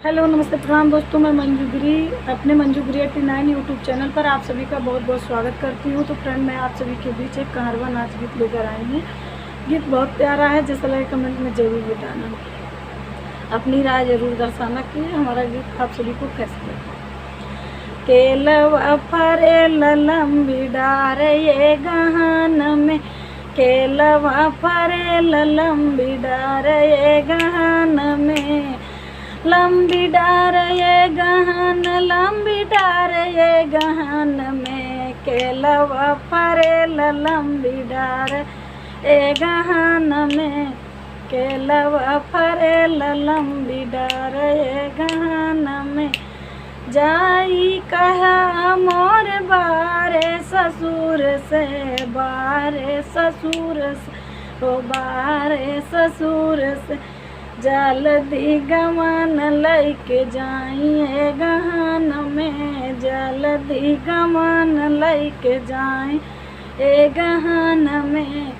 Hello नमस्ते प्रणाम दोस्तों, मैं मंजूगिरी अपने मंजूगिरी 89 यूट्यूब चैनल पर आप सभी का बहुत बहुत स्वागत करती हूँ। तो फ्रेंड, मैं आप सभी के बीच एक कहारवा नाच गीत लेकर आई हूँ। गीत बहुत प्यारा है, जैसा लगे कमेंट में ज़रूर बताना, अपनी राय ज़रूर दर्शाना कि हमारा गीत आप सभी को कैसा लगा। केलवा फरेल लंबी डार ये गहन में, केलवा फरेल लंबी डार ये गहन में, लंबी डार ये गहन, लंबी डार ये गहन में, केलवा फरेल लंबी डार ये गहन में, केलवा फरेल लंबी डार ये गहन में। जाई कहा मोर बारे ससुर से, बारे ससुर से, ओ बारे ससुर से, जल्दी गवन लैके जाइए गहन में, जल्दी गवन लैके जाए ए गहन में।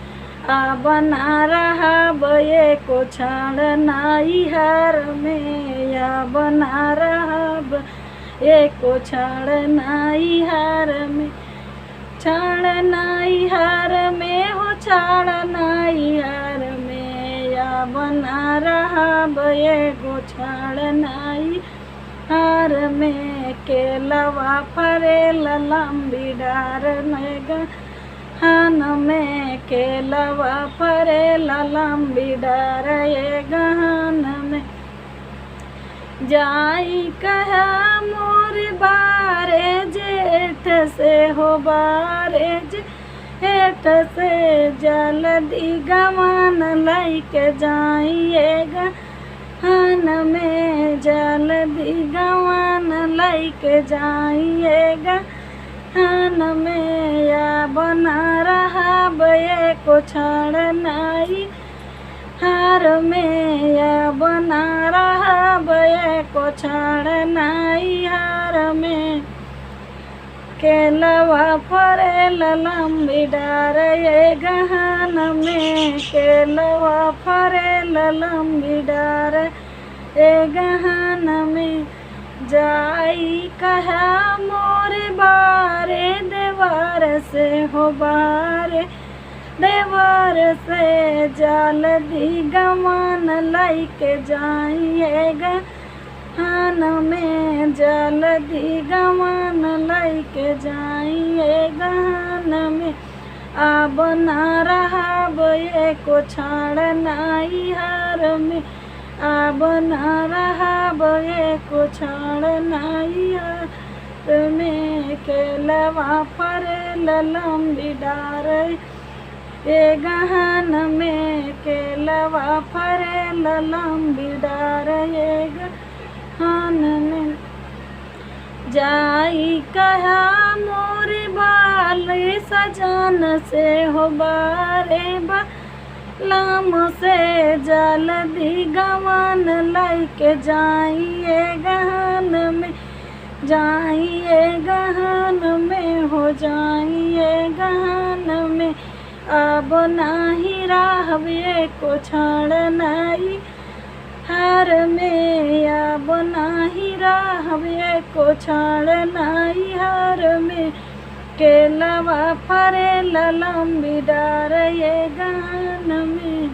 आ बना रहा बये को छाड़ नाई हर में, या बना रहा ये को छाड़ नाई हर में, छाड़ नाई हर में, हो छाड़ नाई हर में, या बना रहा बये को छाड़ नाई हर में। केलवा फरेल लंबी डार गहन में, केलवा फरेल लंबी डार ये गहन में। जाई कहा मोर बारे जेठ से, हो बारे जेठ से, जल्दी गवन लैके जाइए गहन में, जल्दी गवन लैके जाइए गहन में। या बना रहा बये को छाड़ नाई हर में, या बना रहा बये को छाड़ नाई हर में। केलवा फरेल लंबी डार ये गहन में, केलवा फरेल लंबी डार ये गहन में। जाई कहा मोर बारे देवर से, हो बारे देवर से, जल्दी गवन लैके जाइए गहन में, जल्दी गवन लैके जाइए गहन में। आ बना रहा बये को छाड़ नाई हर में, आ बना रहा बये को छाड़ नाई हर में। केलवा फरेल लंबी डार ये गहन में, केलवा फरेल लंबी डार ये गहन में। जाई कहा मोर बाल सजन से, हो बारे बालम से, जल्दी गवन लैके जाइए गहन में, जाइए गहन में, हो जाइए गहन में। अब नाही रहबे को छाड़ नाई हर में, अब नाही रहबे को छाड़ नाई हर में। केलवा फरेल लंबी डार ये गहन में।